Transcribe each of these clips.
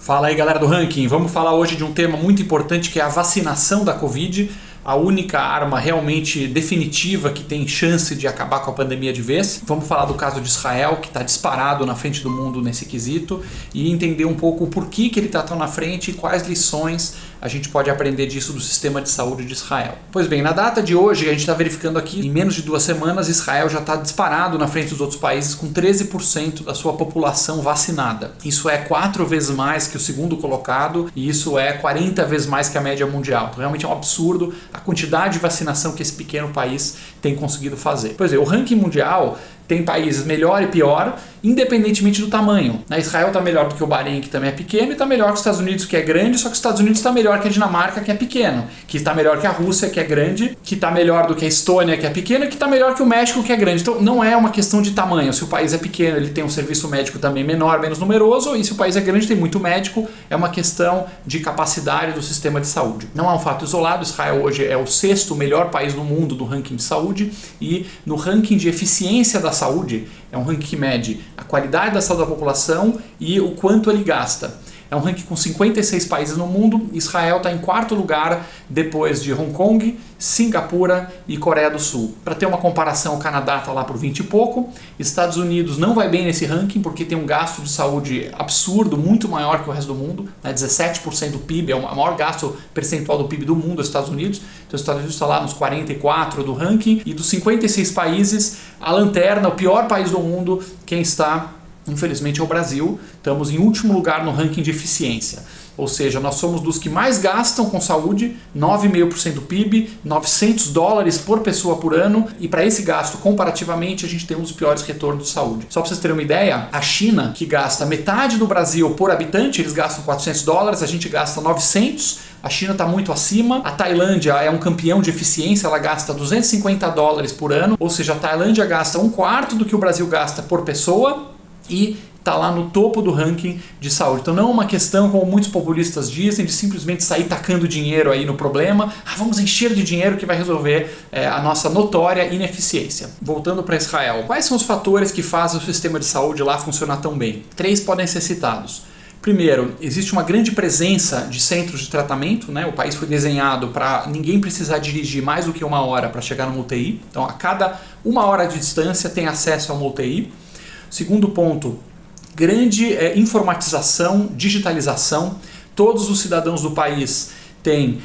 Fala aí, galera do Ranking. Vamos falar hoje de um tema muito importante que é a vacinação da Covid, a única arma realmente definitiva que tem chance de acabar com a pandemia de vez. Vamos falar do caso de Israel, que está disparado na frente do mundo nesse quesito, e entender um pouco o porquê que ele está tão na frente e quais lições a gente pode aprender disso do sistema de saúde de Israel. Pois bem, na data de hoje, a gente está verificando aqui, em menos de 2 semanas, Israel já está disparado na frente dos outros países com 13% da sua população vacinada. Isso é 4 vezes mais que o segundo colocado e isso é 40 vezes mais que a média mundial. Então realmente é um absurdo a quantidade de vacinação que esse pequeno país tem conseguido fazer. Pois é, o ranking mundial tem países melhor e pior, independentemente do tamanho. Israel está melhor do que o Bahrein, que também é pequeno, e está melhor que os Estados Unidos, que é grande, só que os Estados Unidos está melhor que a Dinamarca, que é pequeno, que está melhor que a Rússia, que é grande, que está melhor do que a Estônia, que é pequena, e que está melhor que o México, que é grande. Então não é uma questão de tamanho. Se o país é pequeno, ele tem um serviço médico também menor, menos numeroso, e se o país é grande, tem muito médico. É uma questão de capacidade do sistema de saúde. Não é um fato isolado. Israel hoje é o 6º melhor país do mundo do ranking de saúde, e no ranking de eficiência da saúde, é um ranking que mede a qualidade da saúde da população e o quanto ele gasta. É um ranking com 56 países no mundo. Israel está em 4º lugar depois de Hong Kong, Singapura e Coreia do Sul. Para ter uma comparação, o Canadá está lá por 20 e pouco. Estados Unidos não vai bem nesse ranking porque tem um gasto de saúde absurdo, muito maior que o resto do mundo. 17% do PIB, é o maior gasto percentual do PIB do mundo, os Estados Unidos. Então os Estados Unidos está lá nos 44 do ranking. E dos 56 países, a lanterna, o pior país do mundo, quem está, infelizmente, é o Brasil. Estamos em último lugar no ranking de eficiência. Ou seja, nós somos dos que mais gastam com saúde, 9,5% do PIB, $900 por pessoa por ano, e para esse gasto, comparativamente, a gente tem um dos piores retornos de saúde. Só para vocês terem uma ideia, a China, que gasta metade do Brasil por habitante, eles gastam $400, a gente gasta 900, a China está muito acima. A Tailândia é um campeão de eficiência, ela gasta $250 por ano, ou seja, a Tailândia gasta 1/4 do que o Brasil gasta por pessoa, e está lá no topo do ranking de saúde. Então não é uma questão, como muitos populistas dizem, de simplesmente sair tacando dinheiro aí no problema. Vamos encher de dinheiro que vai resolver a nossa notória ineficiência. Voltando para Israel, quais são os fatores que fazem o sistema de saúde lá funcionar tão bem? 3 podem ser citados. Primeiro, existe uma grande presença de centros de tratamento, né? O país foi desenhado para ninguém precisar dirigir mais do que 1 hora para chegar numa UTI. Então a cada 1 hora de distância tem acesso a uma UTI. Segundo ponto, grande informatização, digitalização. Todos os cidadãos do país têm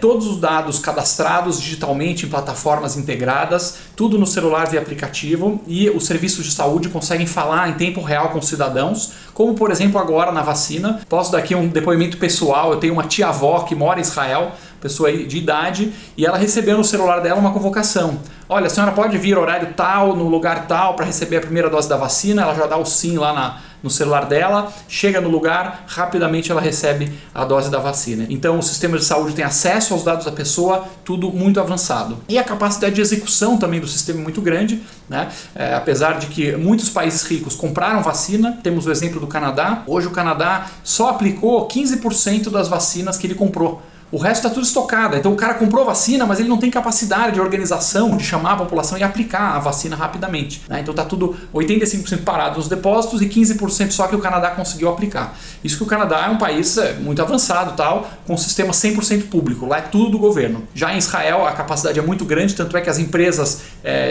todos os dados cadastrados digitalmente em plataformas integradas, tudo no celular via aplicativo, e os serviços de saúde conseguem falar em tempo real com os cidadãos, como por exemplo agora na vacina. Posso dar aqui um depoimento pessoal. Eu tenho uma tia-avó que mora em Israel, pessoa de idade, e ela recebeu no celular dela uma convocação. Olha, a senhora pode vir horário tal, no lugar tal, para receber a primeira dose da vacina. Ela já dá o sim lá no celular dela, chega no lugar, rapidamente ela recebe a dose da vacina. Então o sistema de saúde tem acesso aos dados da pessoa, tudo muito avançado. E a capacidade de execução também do sistema é muito grande, né? Apesar de que muitos países ricos compraram vacina, temos o exemplo do Canadá. Hoje o Canadá só aplicou 15% das vacinas que ele comprou. O resto está tudo estocado. Então o cara comprou vacina, mas ele não tem capacidade de organização, de chamar a população e aplicar a vacina rapidamente, né? Então está tudo 85% parado nos depósitos e 15% só que o Canadá conseguiu aplicar. Isso que o Canadá é um país muito avançado, tal, com um sistema 100% público. Lá é tudo do governo. Já em Israel a capacidade é muito grande, tanto é que as empresas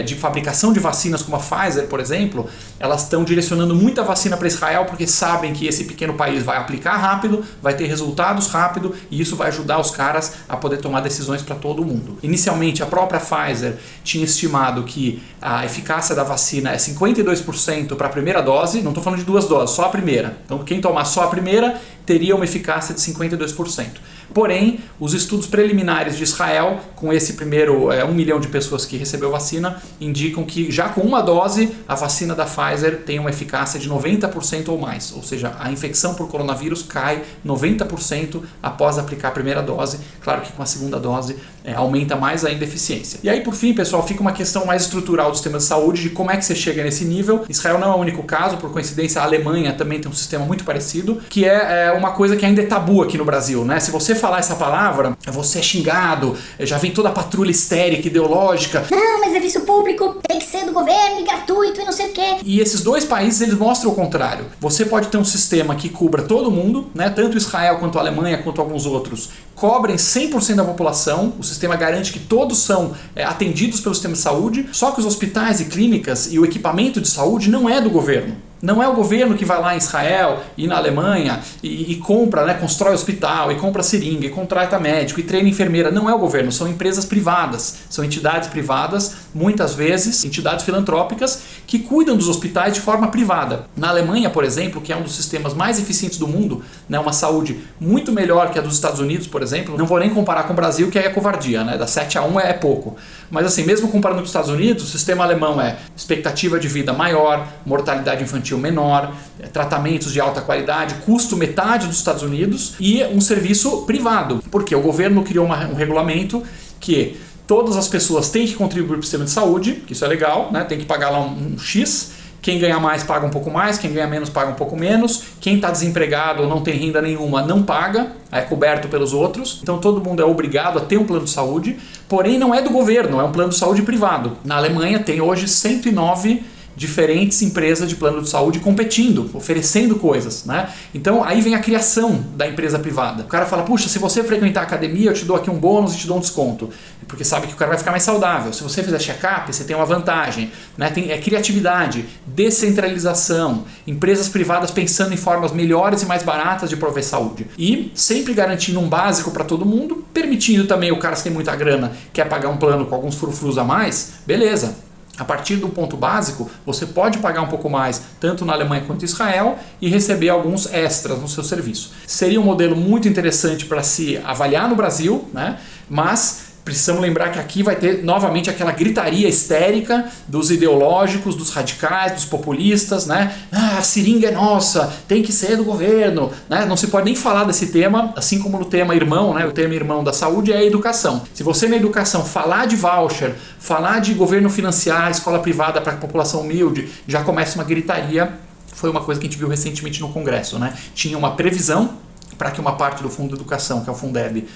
de fabricação de vacinas, como a Pfizer, por exemplo, elas estão direcionando muita vacina para Israel porque sabem que esse pequeno país vai aplicar rápido, vai ter resultados rápido, e isso vai ajudar os caras a poder tomar decisões para todo mundo. Inicialmente, a própria Pfizer tinha estimado que a eficácia da vacina é 52% para a primeira dose, não estou falando de 2 doses, só a primeira. Então, quem tomar só a primeira teria uma eficácia de 52%. Porém, os estudos preliminares de Israel, com esse primeiro 1 milhão de pessoas que recebeu vacina, indicam que já com 1 dose, a vacina da Pfizer tem uma eficácia de 90% ou mais. Ou seja, a infecção por coronavírus cai 90% após aplicar a primeira dose. Claro que com a segunda dose aumenta mais ainda a eficiência. E aí, por fim, pessoal, fica uma questão mais estrutural do sistema de saúde, de como é que você chega nesse nível. Israel não é o único caso, por coincidência, a Alemanha também tem um sistema muito parecido, que é uma coisa que ainda é tabu aqui no Brasil, né? Se você falar essa palavra, você é xingado, já vem toda a patrulha histérica, ideológica. Não, mas serviço público tem que ser do governo e gratuito e não sei o quê. E esses dois países, eles mostram o contrário. Você pode ter um sistema que cubra todo mundo, né? Tanto Israel quanto a Alemanha, quanto alguns outros, cobrem 100% da população. O sistema garante que todos são atendidos pelo sistema de saúde, só que os hospitais e clínicas e o equipamento de saúde não é do governo. Não é o governo que vai lá em Israel e na Alemanha e compra, né, constrói hospital, e compra seringa, e contrata médico, e treina enfermeira. Não é o governo, são empresas privadas, são entidades privadas, muitas vezes entidades filantrópicas, que cuidam dos hospitais de forma privada. Na Alemanha, por exemplo, que é um dos sistemas mais eficientes do mundo, né, uma saúde muito melhor que a dos Estados Unidos, por exemplo, não vou nem comparar com o Brasil, que aí é covardia, né, da 7-1 é pouco. Mas assim, mesmo comparando com os Estados Unidos, o sistema alemão é expectativa de vida maior, mortalidade infantil menor, tratamentos de alta qualidade, custo metade dos Estados Unidos e um serviço privado. Porque o governo criou um regulamento que todas as pessoas têm que contribuir para o sistema de saúde, que isso é legal, né? Tem que pagar lá um X. Quem ganha mais paga um pouco mais, quem ganha menos paga um pouco menos, quem está desempregado ou não tem renda nenhuma não paga, é coberto pelos outros, então todo mundo é obrigado a ter um plano de saúde, porém não é do governo, é um plano de saúde privado. Na Alemanha tem hoje 109 diferentes empresas de plano de saúde competindo, oferecendo coisas, né? Então aí vem a criação da empresa privada. O cara fala, puxa, se você frequentar a academia eu te dou aqui um bônus e te dou um desconto, porque sabe que o cara vai ficar mais saudável. Se você fizer check-up, você tem uma vantagem, né? Tem criatividade, descentralização, empresas privadas pensando em formas melhores e mais baratas de prover saúde. E sempre garantindo um básico para todo mundo, permitindo também o cara que tem muita grana, quer pagar um plano com alguns frufrus a mais, beleza. A partir do ponto básico, você pode pagar um pouco mais, tanto na Alemanha quanto em Israel, e receber alguns extras no seu serviço. Seria um modelo muito interessante para se avaliar no Brasil, né? Mas precisamos lembrar que aqui vai ter novamente aquela gritaria histérica dos ideológicos, dos radicais, dos populistas, né? Ah, a seringa é nossa, tem que ser do governo, né? Não se pode nem falar desse tema, assim como no tema irmão, né? O tema irmão da saúde é a educação. Se você na educação falar de voucher, falar de governo financiar, escola privada para a população humilde, já começa uma gritaria. Foi uma coisa que a gente viu recentemente no Congresso, né? Tinha uma previsão para que uma parte do Fundo de Educação, que é o Fundeb,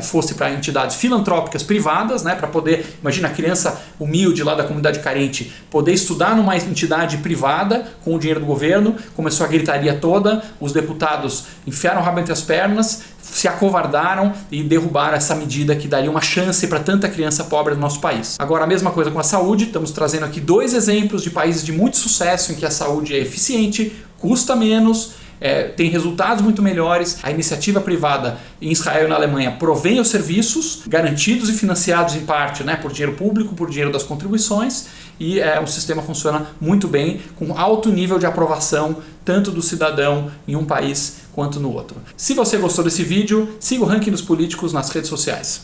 fosse para entidades filantrópicas privadas, né, para poder, imagina a criança humilde lá da comunidade carente, poder estudar numa entidade privada com o dinheiro do governo. Começou a gritaria toda, os deputados enfiaram o rabo entre as pernas, se acovardaram e derrubaram essa medida que daria uma chance para tanta criança pobre do nosso país. Agora, a mesma coisa com a saúde, estamos trazendo aqui 2 exemplos de países de muito sucesso em que a saúde é eficiente, custa menos, tem resultados muito melhores. A iniciativa privada em Israel e na Alemanha provém os serviços garantidos e financiados em parte, né, por dinheiro público, por dinheiro das contribuições, e o sistema funciona muito bem, com alto nível de aprovação tanto do cidadão em um país quanto no outro. Se você gostou desse vídeo, siga o Ranking dos Políticos nas redes sociais.